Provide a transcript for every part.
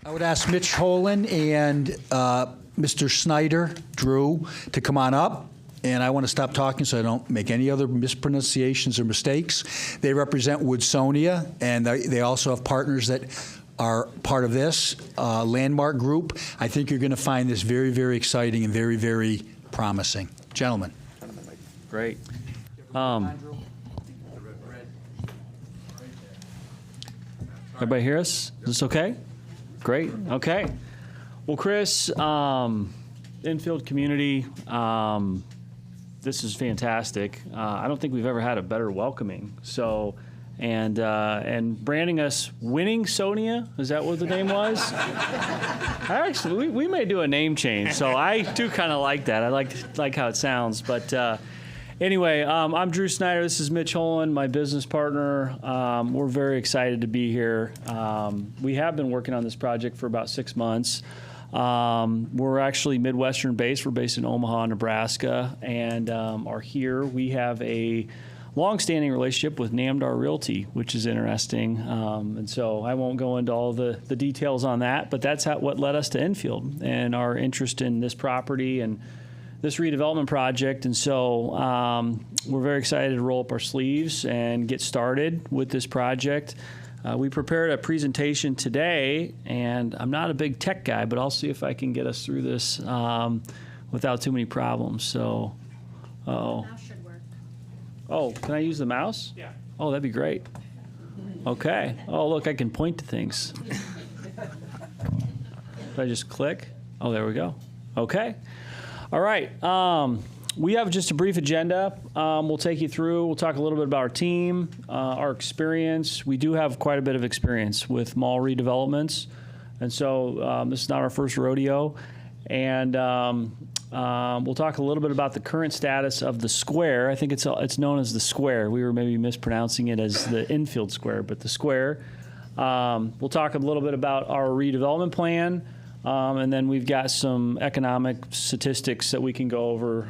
I would ask Mitch Holen and Mr. Snyder, Drew, to come on up. And I want to stop talking so I don't make any other mispronunciations or mistakes. They represent Woodsonia, and they also have partners that are part of this Landmark Group. I think you're going to find this very, very exciting and very, very promising. Gentlemen. Great. Everybody hear us? Is this okay? Great. Okay. Well, Chris, infield community, this is fantastic. I don't think we've ever had a better welcoming. So, and branding us Winning Sonia, is that what the name was? Actually, we may do a name change. So I do kind of like that. I like how it sounds. But anyway, I'm Drew Snyder. This is Mitch Holen, my business partner. We're very excited to be here. We have been working on this project for about 6 months. We're actually Midwestern based. We're based in Omaha, Nebraska, and are here. We have a long-standing relationship with Namdar Realty, which is interesting. And so I won't go into all the details on that, but that's what led us to Infield and our interest in this property and this redevelopment project. And so we're very excited to roll up our sleeves and get started with this project. We prepared a presentation today, and I'm not a big tech guy, but I'll see if I can get us through this without too many problems. So, The mouse should work. oh, can I use the mouse? Yeah. Oh, that'd be great. Okay. Oh, look, I can point to things. Did I just click? Oh, there we go. Okay. All right. We have just a brief agenda. We'll take you through. We'll talk a little bit about our team, our experience. We do have quite a bit of experience with mall redevelopments, and so this is not our first rodeo. And we'll talk a little bit about the current status of the square. I think it's known as the square. We were maybe mispronouncing it as the infield square, but the square. We'll talk a little bit about our redevelopment plan. And then we've got some economic statistics that we can go over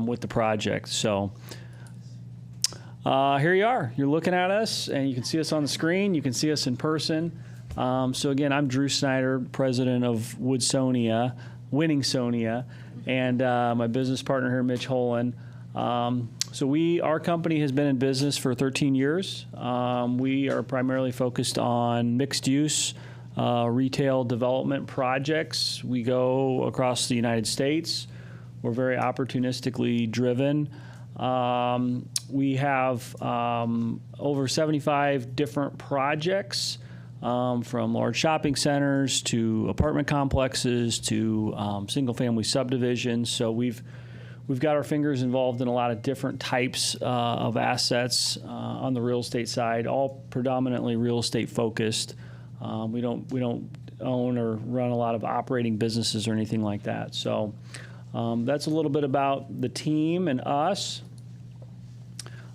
with the project. So here you are. You're looking at us, and you can see us on the screen. You can see us in person. So again, I'm Drew Snyder, president of Woodsonia, Winning Sonia, and my business partner here, Mitch Holen. So our company has been in business for 13 years. We are primarily focused on mixed use retail development projects. We go across the United States. We're very opportunistically driven. We have over 75 different projects, from large shopping centers to apartment complexes to single-family subdivisions. So we've got our fingers involved in a lot of different types of assets on the real estate side, all predominantly real estate focused. We don't own or run a lot of operating businesses or anything like that. So that's a little bit about the team and us.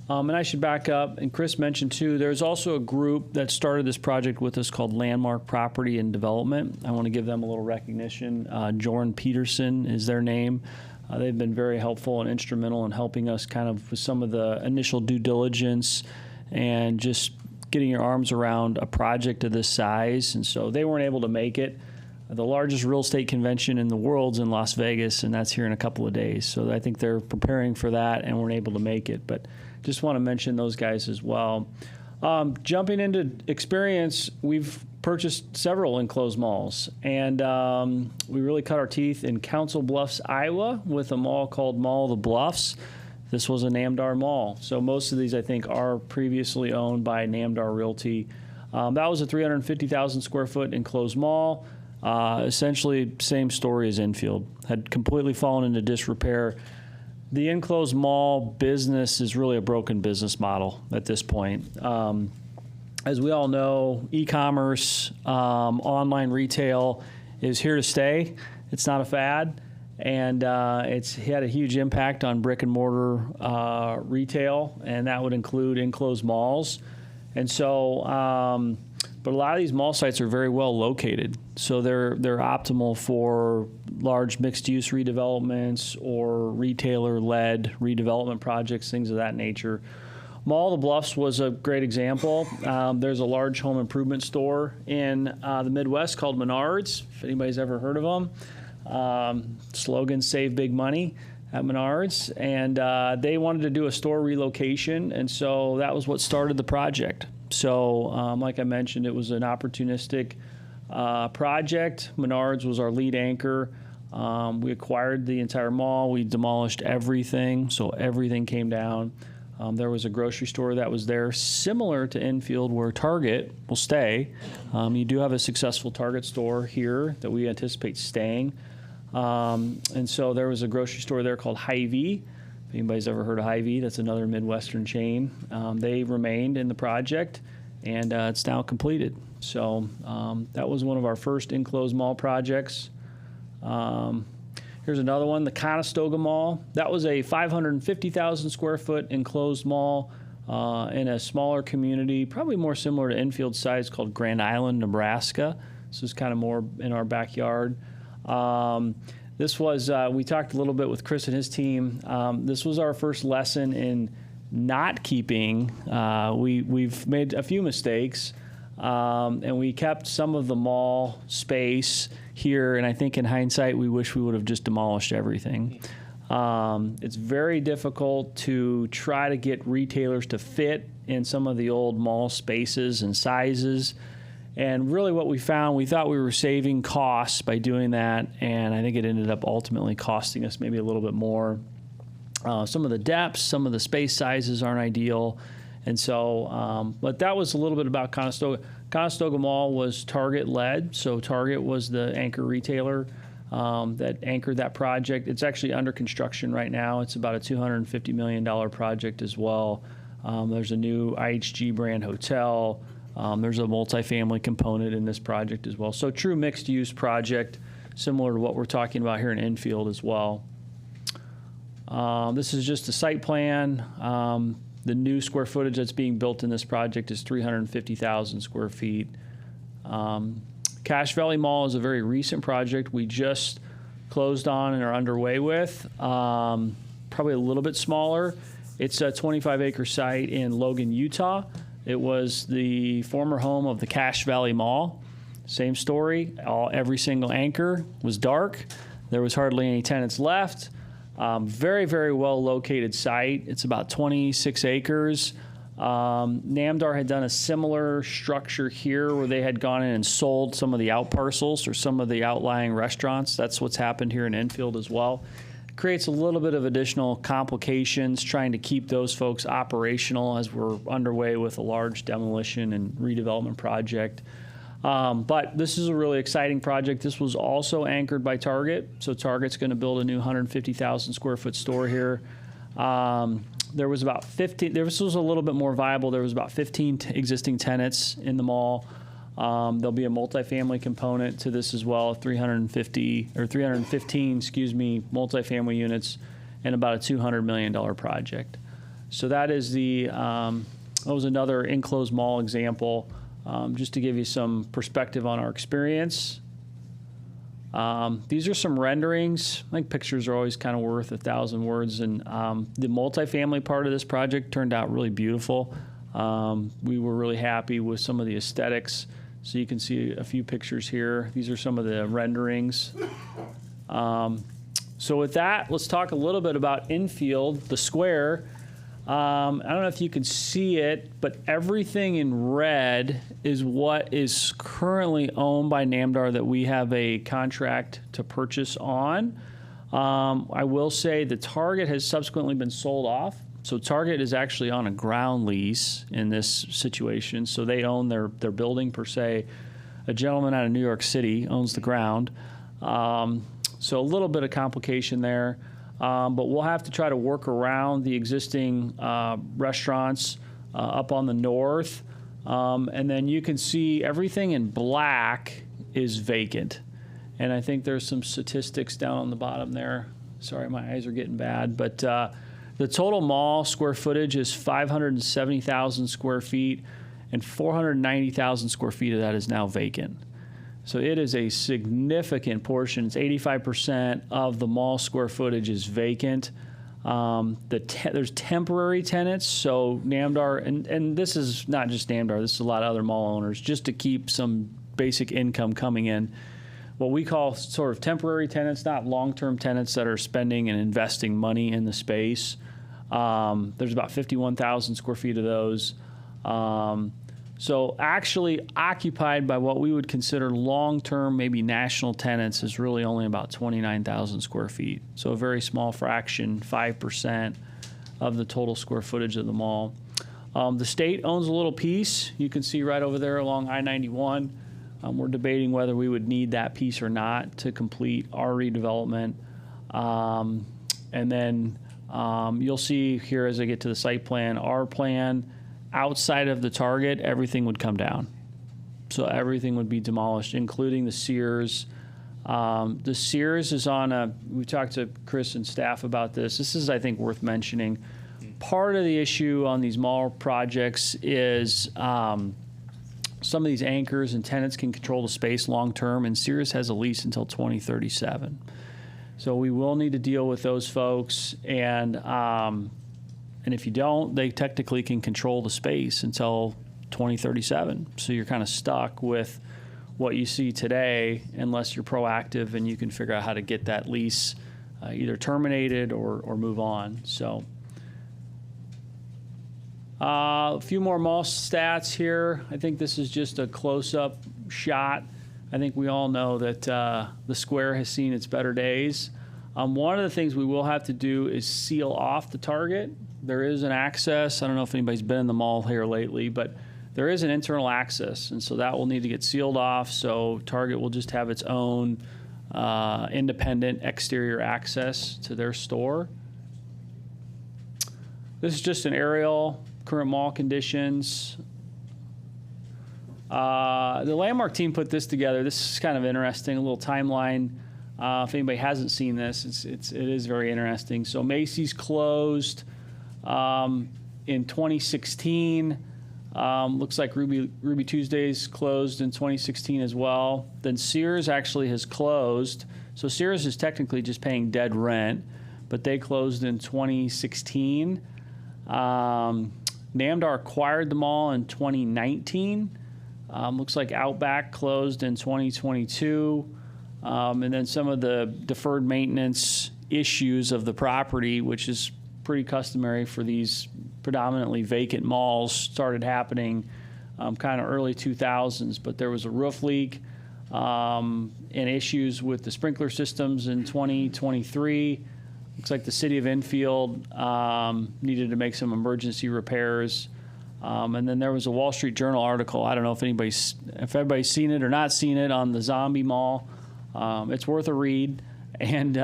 And I should back up, and Chris mentioned too, there's also a group that started this project with us called Landmark Property and Development. I want to give them a little recognition. Jordan Peterson is their name. They've been very helpful and instrumental in helping us kind of with some of the initial due diligence and just getting your arms around a project of this size. And so they weren't able to make it. The largest real estate convention in the world's in Las Vegas, and that's here in a couple of days. So I think they're preparing for that and weren't able to make it. But just want to mention those guys as well. Jumping into experience, we've purchased several enclosed malls. And we really cut our teeth in Council Bluffs, Iowa with a mall called Mall of the Bluffs. This was a Namdar mall. So most of these, I think, are previously owned by Namdar Realty. That was a 350,000 square foot enclosed mall. Essentially, same story as Infield. Had completely fallen into disrepair. The enclosed mall business is really a broken business model at this point. As we all know, e-commerce, online retail is here to stay. It's not a fad. And it's had a huge impact on brick and mortar retail, and that would include enclosed malls. And so, but a lot of these mall sites are very well located, so they're optimal for large mixed-use redevelopments or retailer-led redevelopment projects, things of that nature. Mall of the Bluffs was a great example. There's a large home improvement store in the Midwest called Menards, if anybody's ever heard of them. Slogan, save big money at Menards. And they wanted to do a store relocation, and so that was what started the project. So like I mentioned, it was an opportunistic project. Menards was our lead anchor. We acquired the entire mall. We demolished everything, so everything came down. There was a grocery store that was there, similar to Enfield, where Target will stay. You do have a successful Target store here that we anticipate staying. And so there was a grocery store there called Hy-Vee. If anybody's ever heard of Hy-Vee, that's another Midwestern chain. They remained in the project, and it's now completed. So that was one of our first enclosed mall projects. Here's another one, the Conestoga Mall. That was a 550,000 square foot enclosed mall in a smaller community, probably more similar to Enfield size, called Grand Island, Nebraska. This is kind of more in our backyard. This was, we talked a little bit with Chris and his team. This was our first lesson in not keeping. We've made a few mistakes, and we kept some of the mall space here, and I think in hindsight, we wish we would have just demolished everything. It's very difficult to try to get retailers to fit in some of the old mall spaces and sizes. And really what we found, we thought we were saving costs by doing that, and I think it ended up ultimately costing us maybe a little bit more. Some of the depths, some of the space sizes aren't ideal. And so, but that was a little bit about Conestoga. Conestoga Mall was Target-led, so Target was the anchor retailer that anchored that project. It's actually under construction right now. It's about a $250 million project as well. There's a new IHG brand hotel. There's a multifamily component in this project as well. So true mixed-use project, similar to what we're talking about here in Enfield as well. This is just a site plan. The new square footage that's being built in this project is 350,000 square feet. Cache Valley Mall is a very recent project we just closed on and are underway with. Probably a little bit smaller. It's a 25-acre site in Logan, Utah. It was the former home of the Cache Valley Mall. Same story. Every single anchor was dark. There was hardly any tenants left. Very, very well located site. It's about 26 acres. Namdar had done a similar structure here where they had gone in and sold some of the out parcels or some of the outlying restaurants. That's what's happened here in Enfield as well. Creates a little bit of additional complications trying to keep those folks operational as we're underway with a large demolition and redevelopment project. But this is a really exciting project. This was also anchored by Target. So Target's going to build a new 150,000 square foot store here. There was about 15, this was a little bit more viable. There was about 15 existing tenants in the mall. There'll be a multifamily component to this as well, 315 multifamily units, and about a $200 million project. So that is that was another enclosed mall example, just to give you some perspective on our experience. These are some renderings. I think pictures are always kind of worth 1,000 words, and the multifamily part of this project turned out really beautiful. We were really happy with some of the aesthetics. So you can see a few pictures here. These are some of the renderings. So with that, let's talk a little bit about Enfield, the square. I don't know if you can see it, but everything in red is what is currently owned by Namdar that we have a contract to purchase on. I will say the Target has subsequently been sold off. So Target is actually on a ground lease in this situation. So they own their building per se. A gentleman out of New York City owns the ground. So a little bit of complication there. But we'll have to try to work around the existing restaurants up on the north. And then you can see everything in black is vacant. And I think there's some statistics down on the bottom there. Sorry, my eyes are getting bad. But the total mall square footage is 570,000 square feet, and 490,000 square feet of that is now vacant. So it is a significant portion. It's 85% of the mall square footage is vacant. There's temporary tenants, so Namdar, and this is not just Namdar, this is a lot of other mall owners, just to keep some basic income coming in. What we call sort of temporary tenants, not long-term tenants that are spending and investing money in the space. There's about 51,000 square feet of those. So actually occupied by what we would consider long-term, maybe national tenants, is really only about 29,000 square feet. So a very small fraction, 5% of the total square footage of the mall. The state owns a little piece. You can see right over there along I-91. We're debating whether we would need that piece or not to complete our redevelopment. And then you'll see here as I get to the site plan, our plan, outside of the Target, everything would come down. So everything would be demolished, including the Sears. The Sears is on we talked to Chris and staff about this. This is, I think, worth mentioning. Part of the issue on these mall projects is some of these anchors and tenants can control the space long term, and Sears has a lease until 2037. So we will need to deal with those folks, and if you don't, they technically can control the space until 2037. So you're kind of stuck with what you see today unless you're proactive and you can figure out how to get that lease either terminated or move on. So a few more mall stats here. I think this is just a close-up shot. I think we all know that the square has seen its better days. One of the things we will have to do is seal off the Target. There is an access. I don't know if anybody's been in the mall here lately, but there is an internal access, and so that will need to get sealed off. So Target will just have its own independent exterior access to their store. This is just an aerial, current mall conditions. The Landmark team put this together. This is kind of interesting, a little timeline. If anybody hasn't seen this, it is very interesting. So Macy's closed in 2016. Looks like Ruby Tuesdays closed in 2016 as well. Then Sears actually has closed. So Sears is technically just paying dead rent, but they closed in 2016. Namdar acquired the mall in 2019. Looks like Outback closed in 2022. And then some of the deferred maintenance issues of the property, which is pretty customary for these predominantly vacant malls, started happening kind of early 2000s. But there was a roof leak and issues with the sprinkler systems in 2023. Looks like the city of Enfield needed to make some emergency repairs. And then there was a Wall Street Journal article. I don't know if everybody's seen it or not seen it on the zombie mall. It's worth a read. And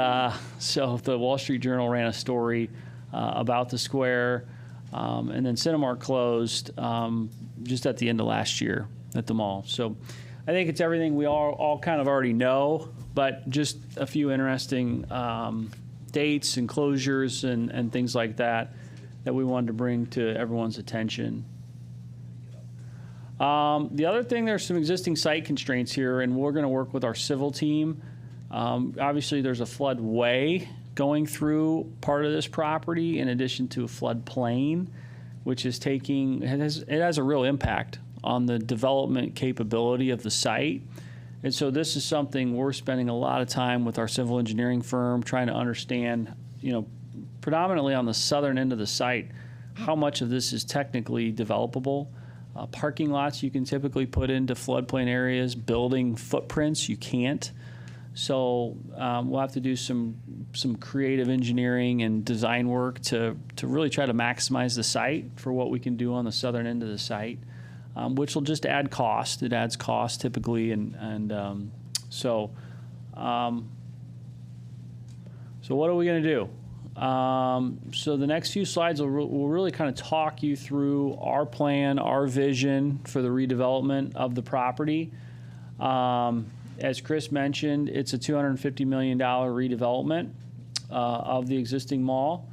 so the Wall Street Journal ran a story about the square. And then Cinemark closed just at the end of last year at the mall. So I think it's everything we all kind of already know, but just a few interesting dates and closures and things like that we wanted to bring to everyone's attention. The other thing, there's some existing site constraints here, and we're going to work with our civil team. Obviously, there's a floodway going through part of this property in addition to a floodplain, which is it has a real impact on the development capability of the site. And so this is something we're spending a lot of time with our civil engineering firm trying to understand, predominantly on the southern end of the site, how much of this is technically developable. Parking lots you can typically put into floodplain areas. Building footprints you can't. So we'll have to do some creative engineering and design work to really try to maximize the site for what we can do on the southern end of the site, which will just add cost. It adds cost typically, so what are we going to do? So the next few slides will really kind of talk you through our plan, our vision for the redevelopment of the property. As Chris mentioned, it's a $250 million redevelopment of the existing mall.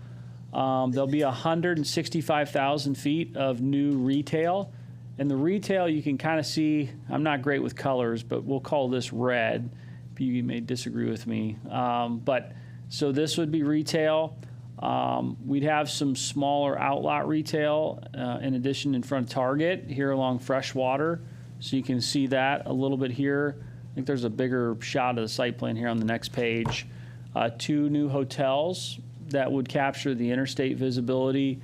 There'll be 165,000 feet of new retail. And the retail you can kind of see, I'm not great with colors, but we'll call this red. You may disagree with me. So this would be retail. We'd have some smaller outlot retail in addition in front of Target here along Freshwater. So you can see that a little bit here. I think there's a bigger shot of the site plan here on the next page. 2 new hotels that would capture the interstate visibility.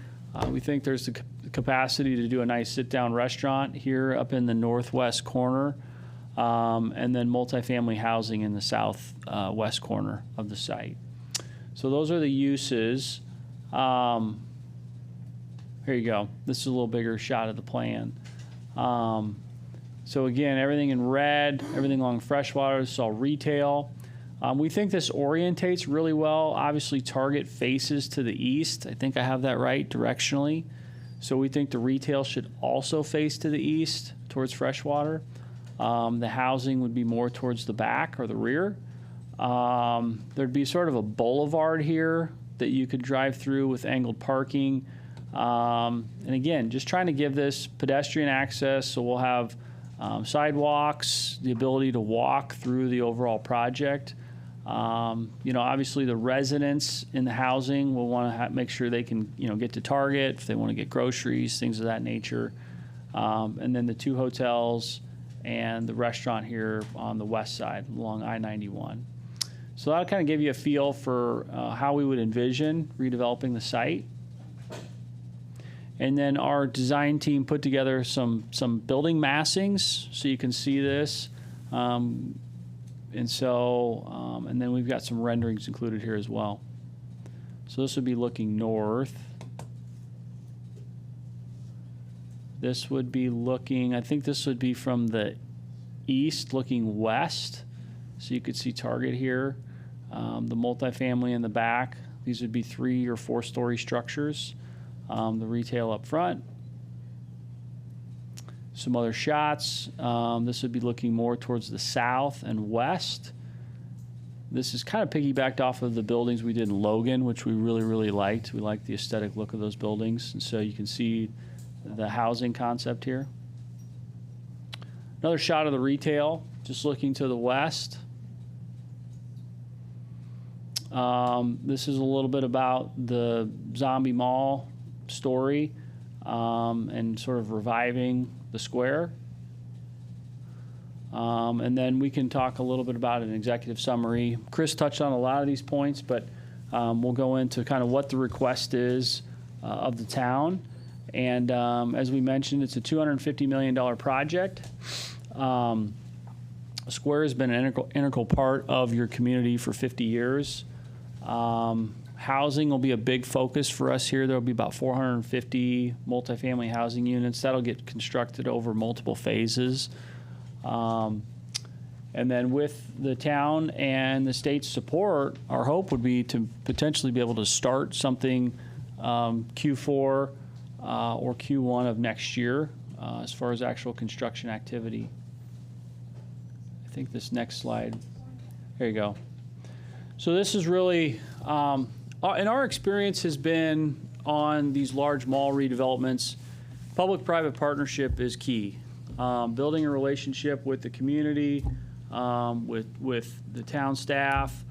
We think there's the capacity to do a nice sit-down restaurant here up in the northwest corner, and then multifamily housing in the southwest corner of the site. So those are the uses. Here you go. This is a little bigger shot of the plan. So again, everything in red, everything along Freshwater, this is all retail. We think this orientates really well. Obviously, Target faces to the east. I think I have that right directionally. So we think the retail should also face to the east towards Freshwater. The housing would be more towards the back or the rear. There'd be sort of a boulevard here that you could drive through with angled parking. And again, just trying to give this pedestrian access, so we'll have sidewalks, the ability to walk through the overall project. Obviously the residents in the housing will want to make sure they can, get to Target if they want to get groceries, things of that nature. And then the 2 hotels and the restaurant here on the west side along I-91. So that'll kind of give you a feel for how we would envision redeveloping the site. And then our design team put together some building massings, so you can see this. And then we've got some renderings included here as well. So this would be looking north. This would be looking, I think this would be from the east looking west. So you could see Target here. The multifamily in the back. These would be 3 or 4 story structures. The retail up front. Some other shots. This would be looking more towards the south and west. This is kind of piggybacked off of the buildings we did in Logan, which we really, really liked. We liked the aesthetic look of those buildings. And so you can see the housing concept here. Another shot of the retail, just looking to the west. This is a little bit about the Zombie Mall story and sort of reviving the square. And then we can talk a little bit about an executive summary. Chris touched on a lot of these points, but we'll go into kind of what the request is of the town. And as we mentioned, it's a $250 million project. Square has been an integral part of your community for 50 years. Housing will be a big focus for us here. There will be about 450 multifamily housing units. That'll get constructed over multiple phases. And then with the town and the state's support, our hope would be to potentially be able to start something Q4 or Q1 of next year as far as actual construction activity. I think this next slide, there you go. So this is really, and our experience has been on these large mall redevelopments, public-private partnership is key. Building a relationship with the community, with the town staff,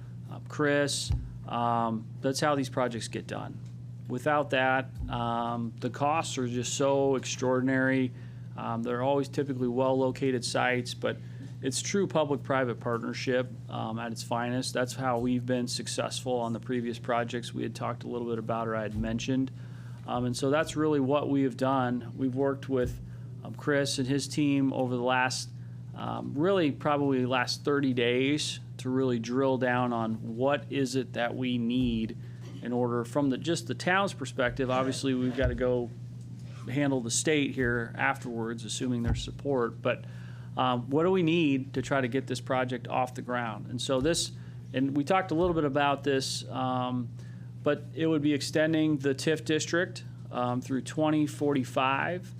Chris, that's how these projects get done. Without that, the costs are just so extraordinary. They're always typically well-located sites, but it's true public-private partnership at its finest. That's how we've been successful on the previous projects we had talked a little bit about or I had mentioned. And so that's really what we have done. We've worked with Chris and his team over the last, really probably the last 30 days to really drill down on what is it that we need in order from just the town's perspective. Obviously, we've got to go handle the state here afterwards, assuming their support. But what do we need to try to get this project off the ground? And so and we talked a little bit about this, but it would be extending the TIF district through 2045.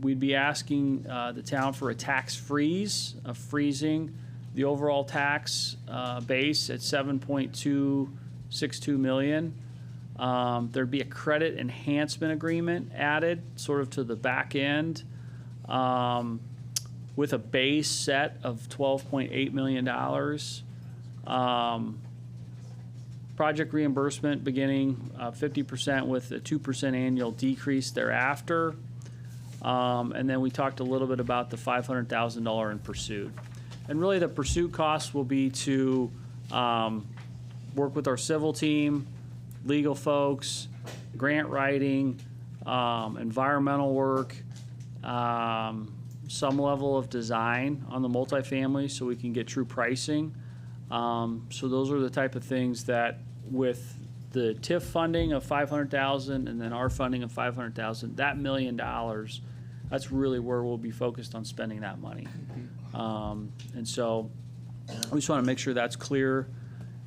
We'd be asking the town for a tax freeze, freezing the overall tax base at $7.262 million. There'd be a credit enhancement agreement added sort of to the back end with a base set of $12.8 million. project reimbursement beginning 50% with a 2% annual decrease thereafter. And then we talked a little bit about the $500,000 in pursuit. And really the pursuit costs will be to work with our civil team, legal folks, grant writing, environmental work, some level of design on the multifamily so we can get true pricing. So those are the type of things that with the TIF funding of $500,000 and then our funding of $500,000, that $1 million, that's really where we'll be focused on spending that money. And so we just want to make sure that's clear.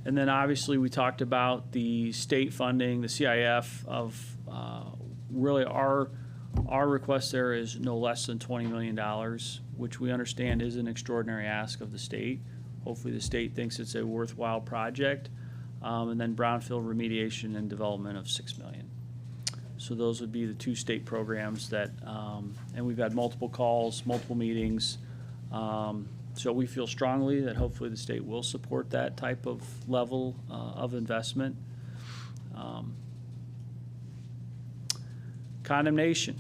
And then obviously we talked about the state funding, the CIF of really our request there is no less than $20 million, which we understand is an extraordinary ask of the state. Hopefully the state thinks it's a worthwhile project. And then brownfield remediation and development of $6 million. So those would be the two state programs that, and we've had multiple calls, multiple meetings. So we feel strongly that hopefully the state will support that type of level of investment. Condemnation,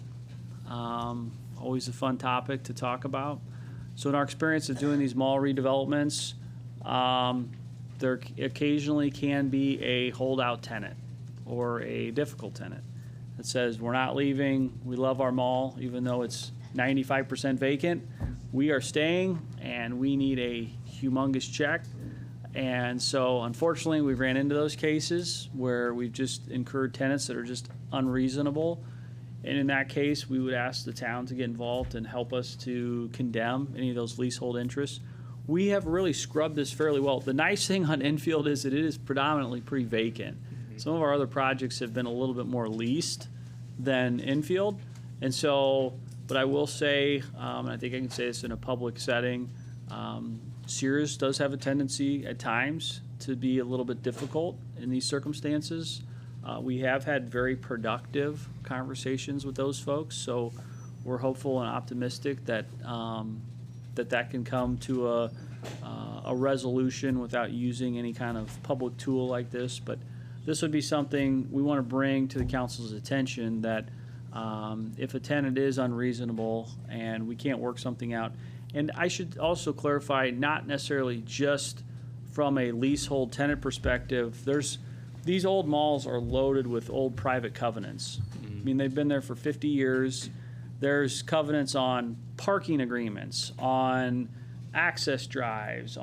always a fun topic to talk about. So in our experience of doing these mall redevelopments, there occasionally can be a holdout tenant or a difficult tenant that says, we're not leaving, we love our mall, even though it's 95% vacant, we are staying and we need a humongous check. And so unfortunately we've ran into those cases where we've just incurred tenants that are just unreasonable. And in that case, we would ask the town to get involved and help us to condemn any of those leasehold interests. We have really scrubbed this fairly well. The nice thing on Enfield is that it is predominantly pretty vacant. Some of our other projects have been a little bit more leased than Enfield. And so, but I will say, and I think I can say this in a public setting, Sears does have a tendency at times to be a little bit difficult in these circumstances. We have had very productive conversations with those folks, so we're hopeful and optimistic that that can come to a resolution without using any kind of public tool like this. But this would be something we want to bring to the council's attention, that if a tenant is unreasonable and we can't work something out. And I should also clarify, not necessarily just from a leasehold tenant perspective. These old malls are loaded with old private covenants. I mean, they've been there for 50 years. There's covenants on parking agreements, on access drives,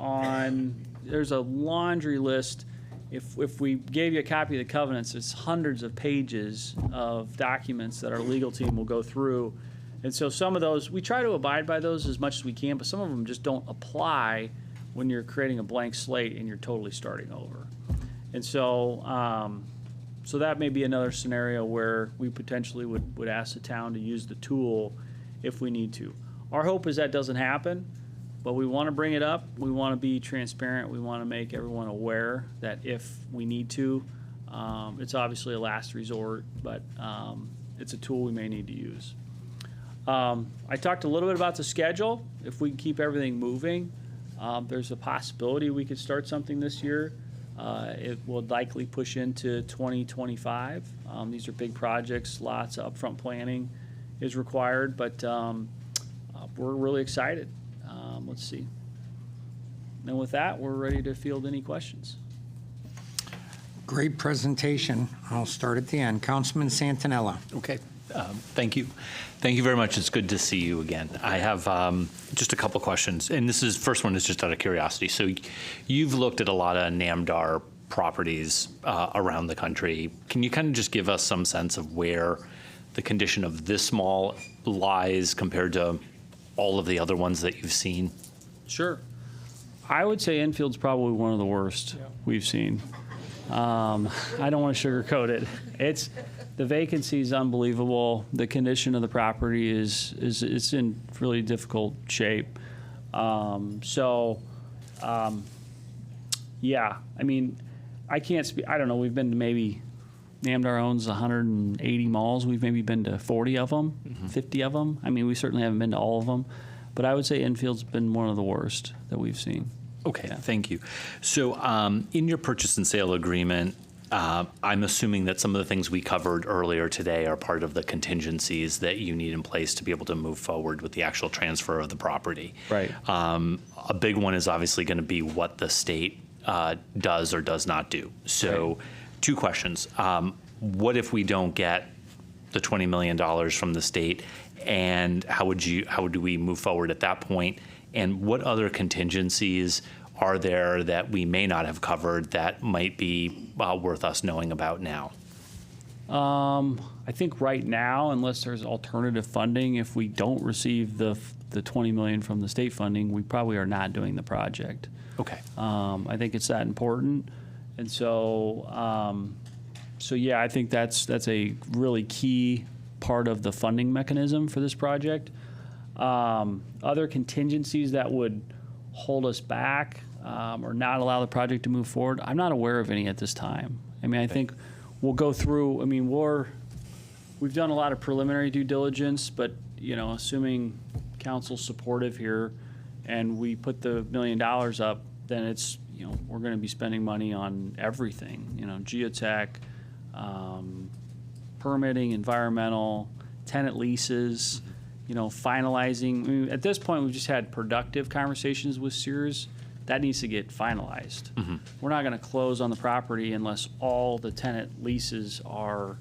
there's a laundry list. If we gave you a copy of the covenants, it's hundreds of pages of documents that our legal team will go through. And so some of those, we try to abide by those as much as we can, but some of them just don't apply when you're creating a blank slate and you're totally starting over. And so, so that may be another scenario where we potentially would ask the town to use the tool if we need to. Our hope is that doesn't happen, but we want to bring it up. We want to be transparent. We want to make everyone aware that if we need to, it's obviously a last resort, but it's a tool we may need to use. I talked a little bit about the schedule. If we keep everything moving, there's a possibility we could start something this year. It will likely push into 2025. These are big projects, lots of upfront planning is required, but we're really excited. Let's see. And with that, we're ready to field any questions. Great presentation. I'll start at the end. Councilman Santinella. Okay. Thank you. Thank you very much. It's good to see you again. I have just a couple questions, and first one is just out of curiosity. So you've looked at a lot of NAMDAR properties around the country. Can you kind of just give us some sense of where the condition of this mall lies compared to all of the other ones that you've seen? Sure. I would say Enfield's probably one of the worst we've seen. I don't want to sugarcoat it. The vacancy is unbelievable. The condition of the property is it's in really difficult shape. Yeah, I mean, I can't speak. I don't know. We've been to maybe NAMDAR owns 180 malls. We've maybe been to 40 of them, 50 of them. I mean, we certainly haven't been to all of them, but I would say Enfield's been one of the worst that we've seen. Okay, thank you. So in your purchase and sale agreement, I'm assuming that some of the things we covered earlier today are part of the contingencies that you need in place to be able to move forward with the actual transfer of the property. Right. A big one is obviously going to be what the state does or does not do. So two questions. What if we don't get the $20 million from the state, and how do we move forward at that point? And what other contingencies are there that we may not have covered that might be worth us knowing about now? I think right now, unless there's alternative funding, if we don't receive the 20 million from the state funding, we probably are not doing the project. Okay. I think it's that important, and so yeah, I think that's a really key part of the funding mechanism for this project. Other contingencies that would hold us back or not allow the project to move forward, I'm not aware of any at this time. I mean, I think we'll go through. I mean, we've done a lot of preliminary due diligence, but assuming council's supportive here, and we put the $1 million up, then it's we're going to be spending money on everything. Geotech, permitting, environmental, tenant leases. Finalizing. I mean, at this point, we've just had productive conversations with Sears. That needs to get finalized. Mm-hmm. We're not going to close on the property unless all the tenant leases are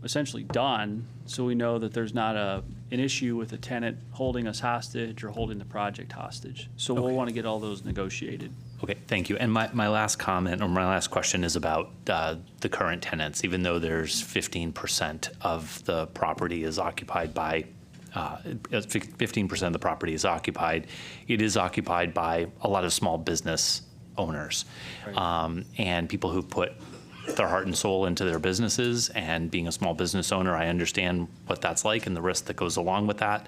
essentially done, so we know that there's not an issue with the tenant holding us hostage or holding the project hostage. So we'll want to get all those negotiated. Okay, thank you. And my last comment, or my last question, is about the current tenants. Even though there's 15% of the property is occupied by 15% of the property is occupied. It is occupied by a lot of small business owners, and people who put their heart and soul into their businesses. And being a small business owner, I understand what that's like and the risk that goes along with that.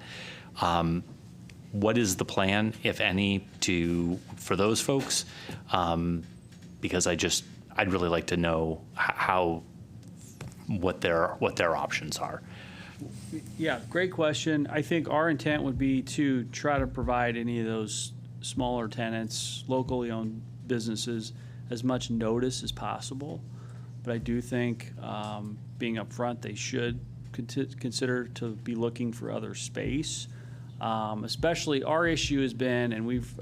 What is the plan, if any, for those folks? Because I'd really like to know what their options are. Yeah, great question. I think our intent would be to try to provide any of those smaller tenants, locally owned businesses, as much notice as possible. But I do think being upfront, they should consider to be looking for other space. Especially our issue has been, and we've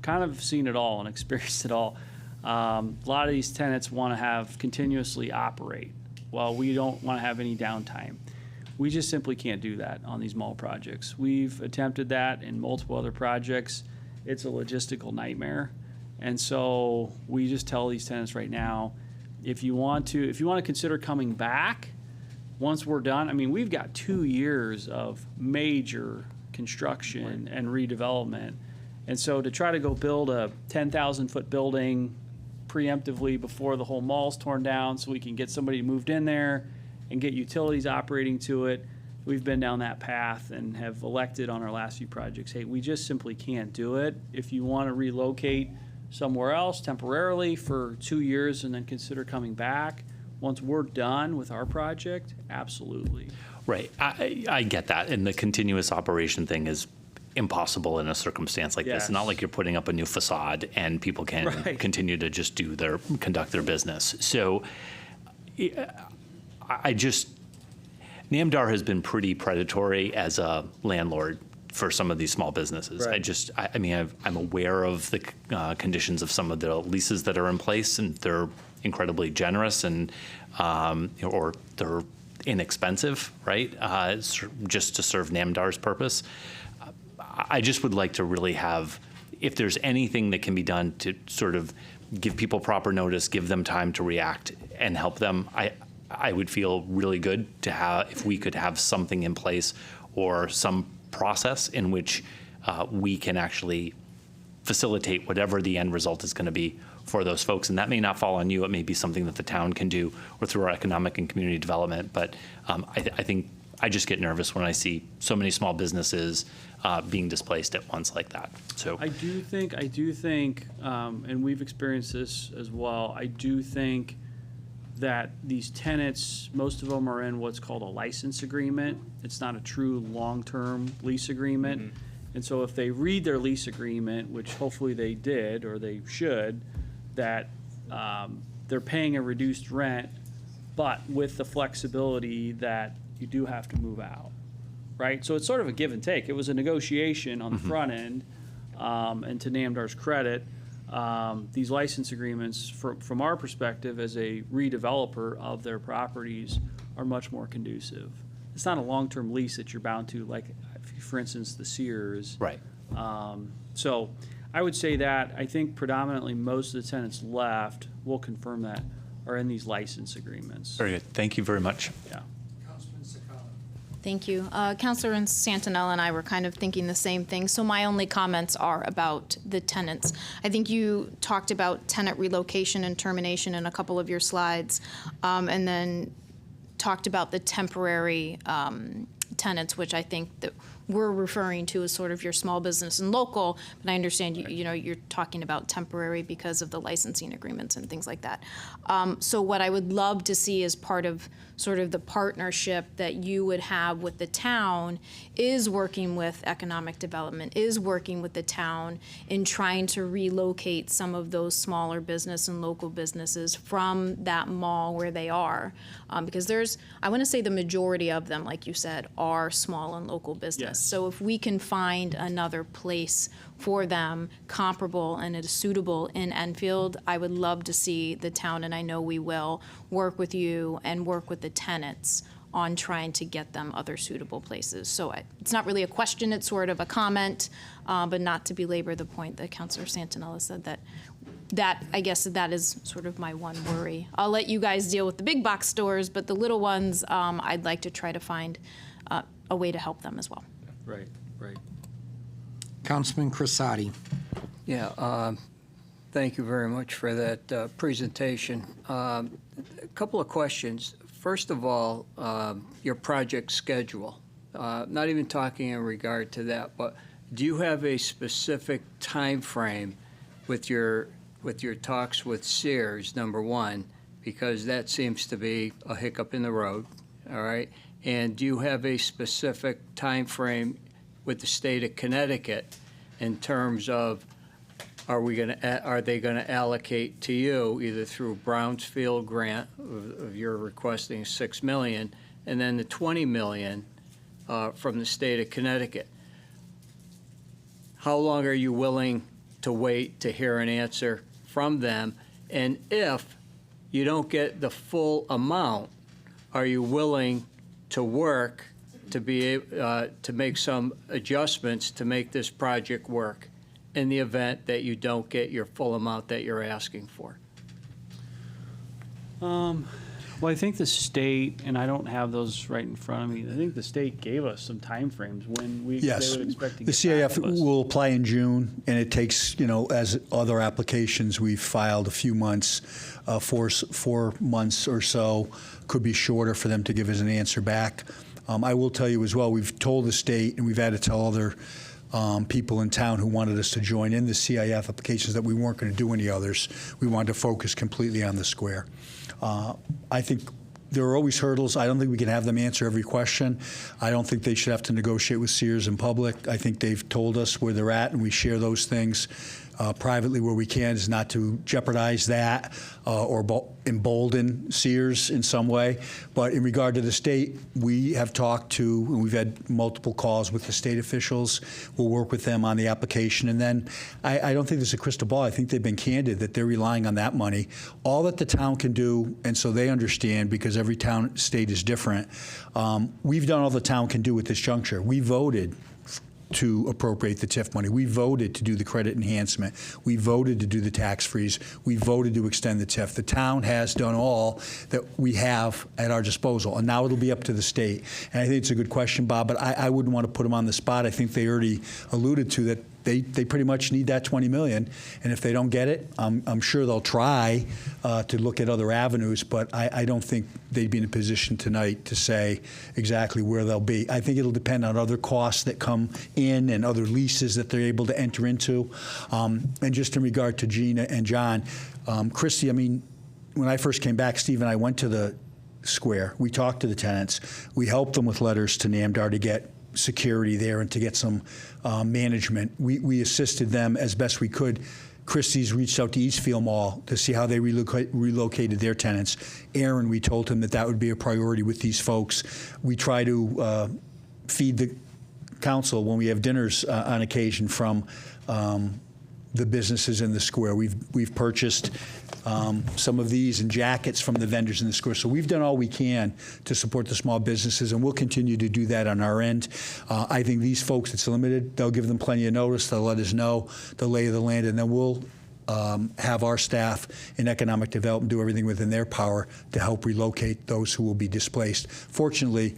kind of seen it all and experienced it all. A lot of these tenants want to continuously operate, while we don't want to have any downtime. We just simply can't do that on these mall projects. We've attempted that in multiple other projects. It's a logistical nightmare. And so we just tell these tenants right now, if you want to consider coming back once we're done, I mean, we've got 2 years of major construction and redevelopment. And so to try to go build a 10,000-foot building preemptively before the whole mall's torn down so we can get somebody moved in there and get utilities operating to it, we've been down that path and have elected on our last few projects, hey, we just simply can't do it. If you want to relocate somewhere else temporarily for 2 years and then consider coming back, once we're done with our project, absolutely. Right. I get that. And the continuous operation thing is impossible in a circumstance like this. Yes. It's not like you're putting up a new facade and people can continue to just conduct their business. So NAMDAR has been pretty predatory as a landlord for some of these small businesses. Right. I'm aware of the conditions of some of the leases that are in place, and they're incredibly generous and or they're inexpensive, right? Just to serve NAMDAR's purpose. I just would like to really have, if there's anything that can be done to sort of give people proper notice, give them time to react and help them, I would feel really good to have, if we could have something in place or some process in which we can actually facilitate whatever the end result is going to be for those folks. And that may not fall on you. It may be something that the town can do or through our economic and community development. But I think I just get nervous when I see so many small businesses being displaced at once like that. So I do think, and we've experienced this as well, I do think that these tenants, most of them are in what's called a license agreement. It's not a true long-term lease agreement. And so if they read their lease agreement, which hopefully they did, or they should, that they're paying a reduced rent, but with the flexibility that you do have to move out, right? So it's sort of a give and take. It was a negotiation on the front end, and to NAMDAR's credit, these license agreements, from our perspective as a redeveloper of their properties, are much more conducive. It's not a long-term lease that you're bound to, like, for instance, the Sears. Right. So I would say that I think predominantly most of the tenants left, we'll confirm that, are in these license agreements. Very good. Thank you very much. Yeah. Thank you. Councilor Santinella and I were kind of thinking the same thing. So my only comments are about the tenants. I think you talked about tenant relocation and termination in a couple of your slides, and then talked about the temporary tenants, which I think that we're referring to as sort of your small business and local, but I understand you're talking about temporary because of the licensing agreements and things like that. So what I would love to see as part of sort of the partnership that you would have with the town is working with economic development, is working with the town in trying to relocate some of those smaller business and local businesses from that mall where they are. Because I want to say the majority of them, like you said, are small and local business. Yes. So if we can find another place for them comparable and it is suitable in Enfield, I would love to see the town, and I know we will, work with you and work with the tenants on trying to get them other suitable places. So it's not really a question, it's sort of a comment, but not to belabor the point that Councilor Santinella said, that I guess that is sort of my one worry. I'll let you guys deal with the big box stores, but the little ones, I'd like to try to find a way to help them as well. Right, right. Councilman Crissati. Yeah, thank you very much for that presentation. A couple of questions. First of all, your project schedule. Not even talking in regard to that, but do you have a specific time frame with your talks with Sears, number one, because that seems to be a hiccup in the road, all right? And do you have a specific time frame with the state of Connecticut in terms of are they going to allocate to you either through Brownsfield grant of you're requesting $6 million and then the $20 million from the state of Connecticut? How long are you willing to wait to hear an answer from them? And if you don't get the full amount, are you willing to work to be to make some adjustments to make this project work in the event that you don't get your full amount that you're asking for? Well, I think the state, and I don't have those right in front of me, I think the state gave us some timeframes when they Yes. would expect to The get back CIF to us. will apply in June, and it takes, as other applications, we've filed a few months, 4 months or so, could be shorter for them to give us an answer back. I will tell you as well, we've told the state, and we've had to tell other people in town who wanted us to join in the CIF applications that we weren't going to do any others. We wanted to focus completely on the square. I think there are always hurdles. I don't think we can have them answer every question. I don't think they should have to negotiate with Sears in public. I think they've told us where they're at, and we share those things privately where we can, is not to jeopardize that or embolden Sears in some way. But in regard to the state, we have talked to, and we've had multiple calls with the state officials. We'll work with them on the application. And then I don't think there's a crystal ball. I think they've been candid that they're relying on that money. All that the town can do, and so they understand, because every town, state is different, we've done all the town can do at this juncture. We voted to appropriate the TIF money. We voted to do the credit enhancement. We voted to do the tax freeze. We voted to extend the TIF. The town has done all that we have at our disposal, and now it'll be up to the state. And I think it's a good question, Bob, but I wouldn't want to put them on the spot. I think they already alluded to that they pretty much need that $20 million, and if they don't get it, I'm sure they'll try to look at other avenues, but I don't think they'd be in a position tonight to say exactly where they'll be. I think it'll depend on other costs that come in and other leases that they're able to enter into. And just in regard to Gina and John, Christy, I mean, when I first came back, Steve and I went to the square. We talked to the tenants. We helped them with letters to NAMDAR to get security there and to get some management. We assisted them as best we could. Christie's reached out to Eastfield Mall to see how they relocated their tenants. Aaron, we told him that that would be a priority with these folks. We try to feed the council when we have dinners on occasion from the businesses in the square. We've purchased some of these and jackets from the vendors in the square. So we've done all we can to support the small businesses, and we'll continue to do that on our end. I think these folks, it's limited. They'll give them plenty of notice. They'll let us know the lay of the land, and then we'll have our staff in economic development do everything within their power to help relocate those who will be displaced. Fortunately,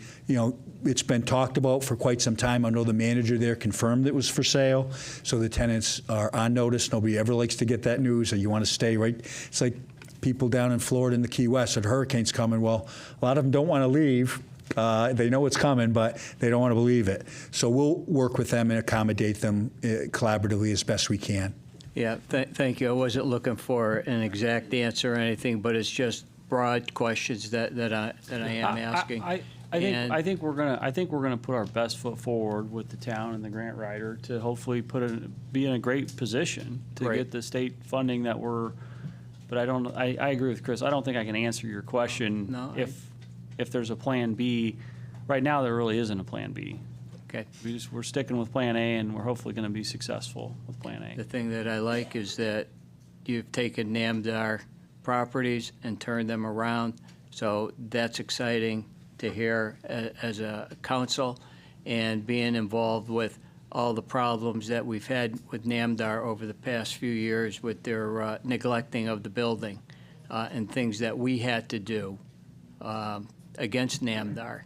it's been talked about for quite some time. I know the manager there confirmed it was for sale, so the tenants are on notice. Nobody ever likes to get that news, or you want to stay, right? It's like people down in Florida in the Key West, that hurricane's coming. Well, a lot of them don't want to leave. They know it's coming, but they don't want to believe it. So we'll work with them and accommodate them collaboratively as best we can. Yeah, thank you. I wasn't looking for an exact answer or anything, but it's just broad questions that I am asking. I think we're gonna put our best foot forward with the town and the grant writer to hopefully be in a great position to Great. get the state funding that we're. But I agree with Chris. I don't think I can answer your question No, if there's a plan B. Right now, there really isn't a plan B. Okay. We're sticking with plan A, and we're hopefully going to be successful with plan A. The thing that I like is that you've taken NAMDAR properties and turned them around. So that's exciting to hear as a council, and being involved with all the problems that we've had with NAMDAR over the past few years with their neglecting of the building and things that we had to do against NAMDAR.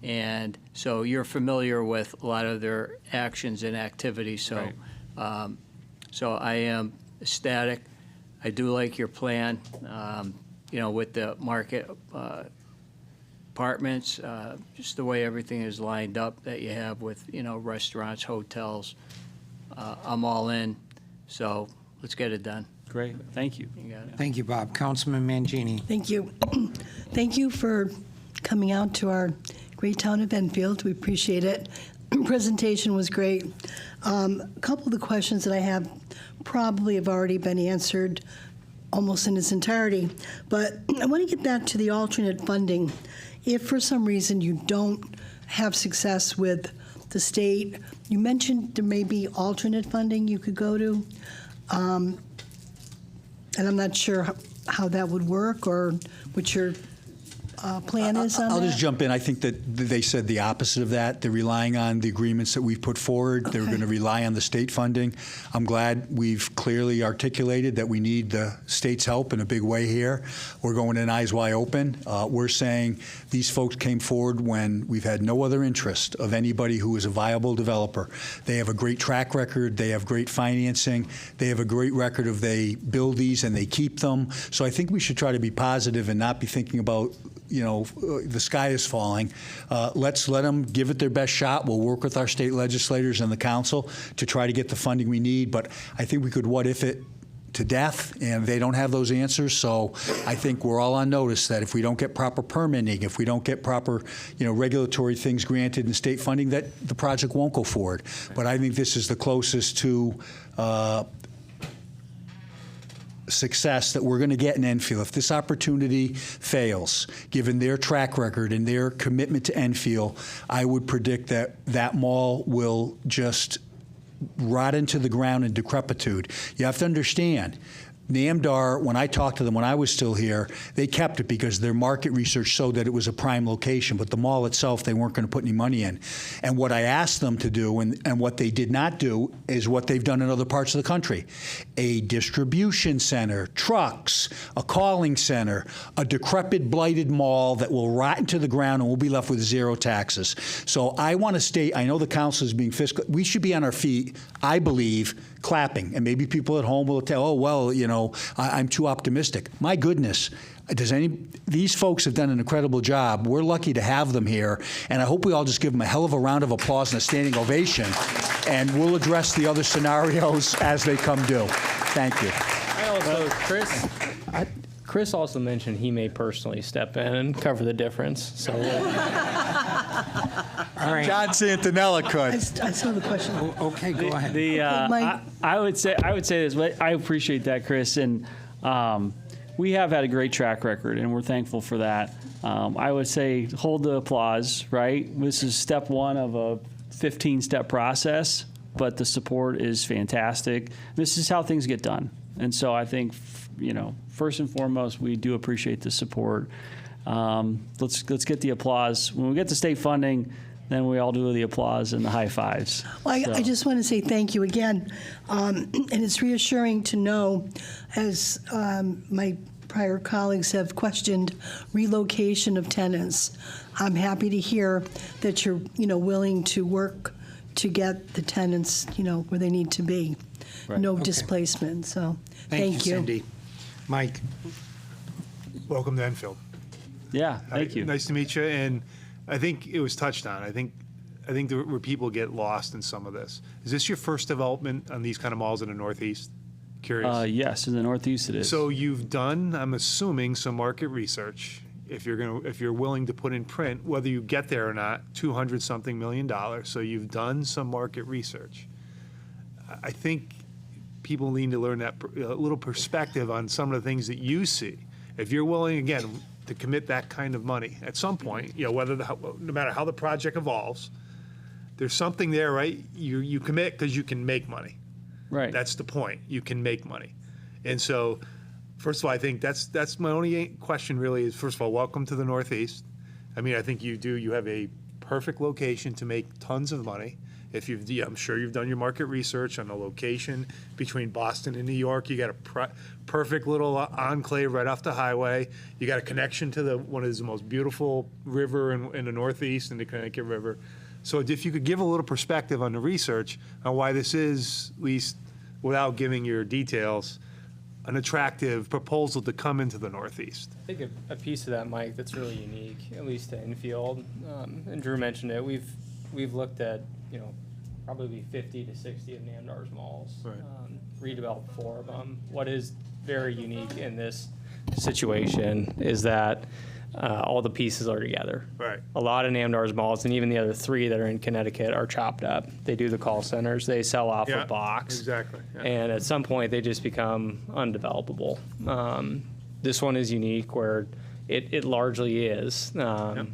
And so you're familiar with a lot of their actions and activities. So, Right. So I am ecstatic. I do like your plan, with the market apartments, just the way everything is lined up that you have with, restaurants, hotels. I'm all in. So let's get it done. Great, thank you. You got it. Thank you, Bob. Councilman Mangini. Thank you. Thank you for coming out to our great town of Enfield. We appreciate it. Presentation was great. A couple of the questions that I have probably have already been answered almost in its entirety, but I want to get back to the alternate funding. If for some reason you don't have success with the state, you mentioned there may be alternate funding you could go to, and I'm not sure how that would work or what your plan is on that. I'll just jump in. I think that they said the opposite of that. They're relying on the agreements that we've put forward. They're going to rely on the state funding. I'm glad we've clearly articulated that we need the state's help in a big way here. We're going in eyes wide open. We're saying these folks came forward when we've had no other interest of anybody who is a viable developer. They have a great track record. They have great financing. They have a great record of they build these and they keep them. So I think we should try to be positive and not be thinking about the sky is falling. Let's let them give it their best shot. We'll work with our state legislators and the council to try to get the funding we need. But I think we could what if it to death, and they don't have those answers. So I think we're all on notice that if we don't get proper permitting, if we don't get proper, regulatory things granted and state funding, that the project won't go forward. But I think this is the closest to success that we're going to get in Enfield. If this opportunity fails, given their track record and their commitment to Enfield, I would predict that that mall will just rot into the ground in decrepitude. You have to understand, NAMDAR, when I talked to them when I was still here, they kept it because their market research showed that it was a prime location, but the mall itself, they weren't going to put any money in. And what I asked them to do and what they did not do is what they've done in other parts of the country. A distribution center, trucks, a calling center, a decrepit, blighted mall that will rot into the ground and we'll be left with zero taxes. So I want to state, I know the council is being fiscal. We should be on our feet, I believe, clapping. And maybe people at home will tell, oh, well, I'm too optimistic. My goodness, these folks have done an incredible job. We're lucky to have them here, and I hope we all just give them a hell of a round of applause and a standing ovation, and we'll address the other scenarios as they come due. Thank you. I also, Chris, Chris also mentioned he may personally step in and cover the difference. So All right. John Santinella I could. I still have a question. Okay, go ahead. Mike. I would say this. But I appreciate that, Chris, and we have had a great track record, and we're thankful for that. I would say hold the applause. Right, this is step one of a 15-step process, but the support is fantastic. This is how things get done, and so I think first and foremost, we do appreciate the support. Let's get the applause. When we get the state funding, then we all do the applause and the high fives. Well, I So- just want to say thank you again. And it's reassuring to know, as my prior colleagues have questioned relocation of tenants, I'm happy to hear that you're, willing to work to get the tenants, where they need to be. Right. No displacement, so Thank you, Cindy. Mike? Welcome to Enfield. Yeah, thank you. Nice to meet you. And I think it was touched on. I think where people get lost in some of this. Is this your first development on these kind of malls in the Northeast? Curious. Yes, in the Northeast it is. So you've done, I'm assuming, some market research. If you're willing to put in print, whether you get there or not, $200-something million. So you've done some market research. I think people need to learn that a little perspective on some of the things that you see. If you're willing, again, to commit that kind of money at some point, whether no matter how the project evolves, there's something there, right? You commit because you can make money. right. That's the point. You can make money. And so, first of all, I think that's my only question really is, first of all, welcome to the Northeast. I mean, I think you have a perfect location to make tons of money. I'm sure you've done your market research on the location between Boston and New York. You got a perfect little enclave right off the highway. You got a connection to one of the most beautiful river in the Northeast, in the Connecticut River. So if you could give a little perspective on the research on why this is, at least without giving your details, an attractive proposal to come into the Northeast. I think a piece of that, Mike, that's really unique, at least to Enfield, and Drew mentioned it. We've looked at probably 50 to 60 of Namdar's malls, Right. Redeveloped 4 of them. What is very unique in this situation is that all the pieces are together. Right. A lot of Namdar's malls, and even the other 3 that are in Connecticut, are chopped up. They do the call centers. They sell off Yeah, a box. exactly, yeah. And at some point, they just become undevelopable. This one is unique where it largely is,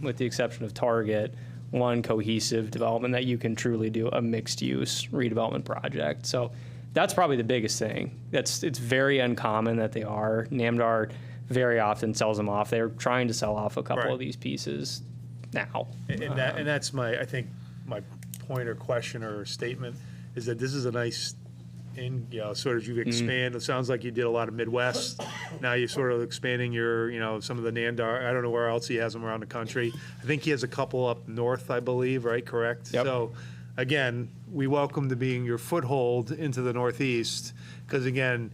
with the exception of Target, one cohesive development that you can truly do a mixed-use redevelopment project. So that's probably the biggest thing. It's very uncommon that they are. Namdar very often sells them off. They're trying to sell off a couple Right. of these pieces now. And that's my point or question or statement is that this is a nice, sort of you've expanded. It sounds like you did a lot of Midwest. Now you're sort of expanding your, some of the Nandar. I don't know where else he has them around the country. I think he has a couple up north, I believe, right? Correct? Yep. So, again, we welcome to being your foothold into the Northeast because, again,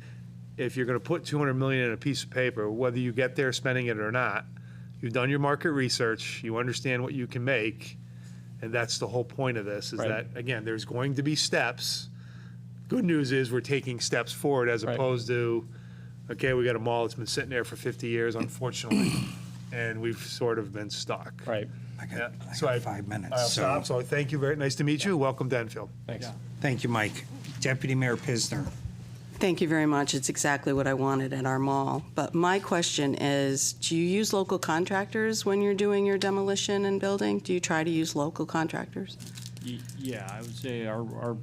if you're going to put $200 million in a piece of paper, whether you get there spending it or not, you've done your market research, you understand what you can make, and that's the whole point of this, is Right. that, again, there's going to be steps. Good news is we're taking steps forward as Right. opposed to, okay, we got a mall that's been sitting there for 50 years, unfortunately, and we've sort of been stuck. Right. I Yeah. got So 5 minutes. I'll stop. So thank you very nice to meet you. Welcome to Enfield. Thanks. Thank you, Mike. Deputy Mayor Pisner. Thank you very much. It's exactly what I wanted at our mall. But my question is, do you use local contractors when you're doing your demolition and building? Do you try to use local contractors? Yeah, I would say our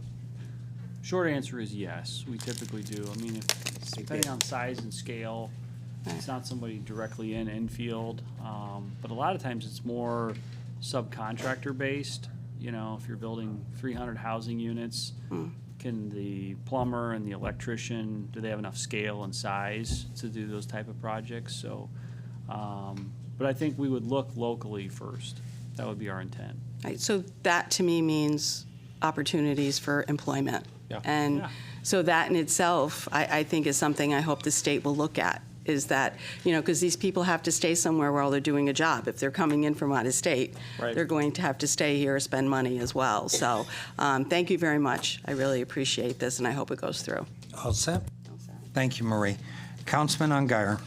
short answer is yes. We typically do. I mean, depending on size and scale, it's not somebody directly in Enfield, but a lot of times it's more subcontractor based. If you're building 300 housing units, can the plumber and the electrician, do they have enough scale and size to do those type of projects? So, but I think we would look locally first. That would be our intent. Right, so that to me means opportunities for employment. Yeah. And Yeah. so that in itself, I think is something I hope the state will look at, is that, because these people have to stay somewhere while they're doing a job. If they're coming in from out of state, Right. they're going to have to stay here, spend money as well. So thank you very much. I really appreciate this, and I hope it goes through. All set? Thank you, Marie. Councilman Ungary.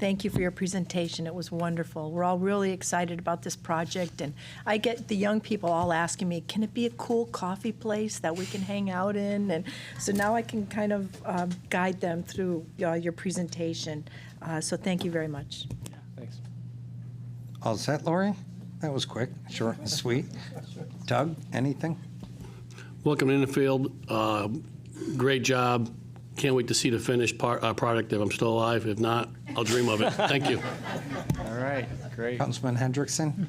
thank you for your presentation. It was wonderful. We're all really excited about this project, and I get the young people all asking me, can it be a cool coffee place that we can hang out in? And so now I can kind of guide them through your presentation. So thank you very much. Thanks. All set, Lori? That was quick, short and sweet. Doug, anything? Welcome to Enfield. Great job. Can't wait to see the finished product if I'm still alive. If not, I'll dream of it. Thank you. All right, great. Councilman Hendrickson?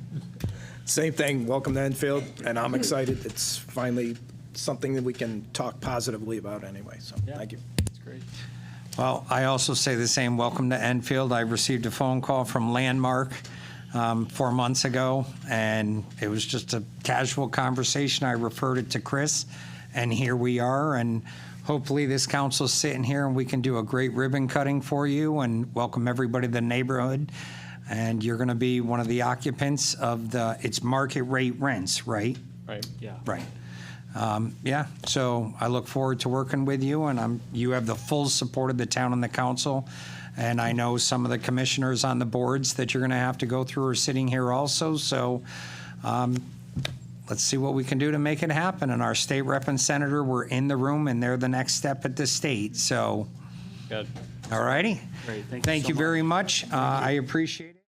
Same thing. Welcome to Enfield, and I'm excited. It's finally something that we can talk positively about anyway, so thank you. That's great. Well, I also say the same. Welcome to Enfield. I received a phone call from Landmark 4 months ago, and it was just a casual conversation. I referred it to Chris, and here we are. And hopefully this council's sitting here and we can do a great ribbon cutting for you and welcome everybody to the neighborhood. And you're going to be one of the occupants of it's market rate rents, right? Right. Yeah. Right. Yeah, so I look forward to working with you, and you have the full support of the town and the council. And I know some of the commissioners on the boards that you're going to have to go through are sitting here also. So let's see what we can do to make it happen. And our state rep and senator were in the room, and they're the next step at the state. So, Good. all righty. Great. Thank you very much. I appreciate it.